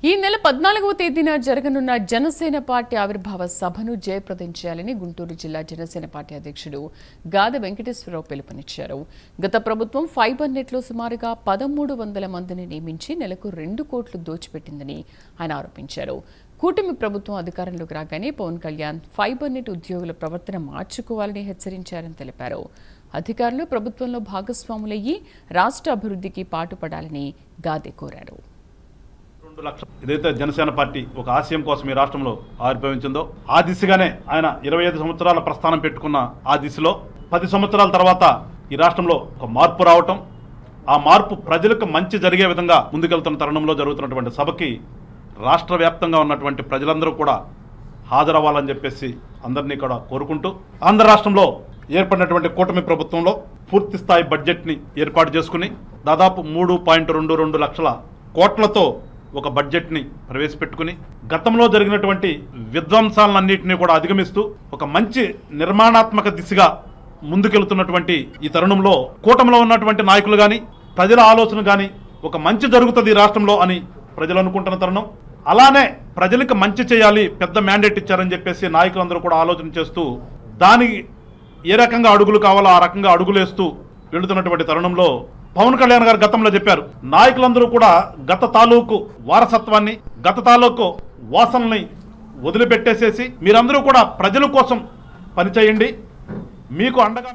ఈ నెల 14వ తేదీన జరగనున్న జనసేన పార్టీ ఆవిర్భావ సభను జయప్రదం చేయాలని గుంటూరు జిల్లా జనసేన పార్టీ అధ్యక్షుడు గాదె వెంకటేశ్వరరావు పిలుపునిచ్చారు. గత ప్రభుత్వం ఫైబర్ నెట్లో సుమారుగా 1300 మందిని నియమించి నెలకు 2 కోట్లు దోచిపెట్టిందని ఆయన ఆరోపించారు. కూటమి ప్రభుత్వం అధికారంలోకి రాగానే పవన్ కళ్యాణ్ ఫైబర్ నెట్ ఉద్యోగుల ప్రవర్తన మార్చుకోవాలని హెచ్చరించారని తెలిపారు. అధికారులు ప్రభుత్వంలో భాగస్వాములయ్యి రాష్ట్ర అభివృద్ధికి పాటుపడాలని గాదె కోరారు. ఏదైతే జనసేన పార్టీ ఒక ఆశయం కోసం ఈ రాష్ట్రంలో ఆవిర్భవించిందో ఆ దిశగానే ఆయన 25 సంవత్సరాల ప్రస్థానం పెట్టుకున్న ఆ దిశలో 10 సంవత్సరాల తర్వాత ఈ రాష్ట్రంలో ఒక మార్పు రావటం, ఆ మార్పు ప్రజలకు మంచి జరిగే విధంగా ముందుకెళ్తున్న తరుణంలో జరుగుతున్నటువంటి సభకి రాష్ట్ర వ్యాప్తంగా ఉన్నటువంటి ప్రజలందరూ కూడా హాజరవ్వాలని చెప్పేసి అందరినీ కూడా కోరుకుంటూ ఆంధ్ర రాష్ట్రంలో ఏర్పడినటువంటి కూటమి ప్రభుత్వంలో పూర్తి స్థాయి బడ్జెట్ని ఏర్పాటు చేసుకుని దాదాపు 3.22 లక్షల కోట్లతో ఒక బడ్జెట్ని ప్రవేశపెట్టుకుని గతంలో జరిగినటువంటి విధ్వంసాలన్నింటినీ కూడా అధిగమిస్తూ ఒక మంచి నిర్మాణాత్మక దిశగా ముందుకెళ్తున్నటువంటి ఈ తరుణంలో కూటమిలో ఉన్నటువంటి నాయకులు కానీ ప్రజల ఆలోచన కానీ ఒక మంచి జరుగుతుంది ఈ రాష్ట్రంలో అని ప్రజలు అనుకుంటున్న తరుణం. అలానే ప్రజలకు మంచి చేయాలి, పెద్ద మ్యాండేట్ ఇచ్చారని చెప్పేసి నాయకులందరూ కూడా ఆలోచన చేస్తూ దానికి ఏ రకంగా అడుగులు కావాలో ఆ రకంగా అడుగులేస్తూ వెళుతున్నటువంటి తరుణంలో పవన్ కళ్యాణ్ గారు గతంలో చెప్పారు, నాయకులందరూ కూడా గత తాలూకు వారసత్వాన్ని, గత తాలూకు వాసనల్ని వదిలిపెట్టేసేసి మీరందరూ కూడా ప్రజల కోసం పనిచేయండి, మీకు అండగా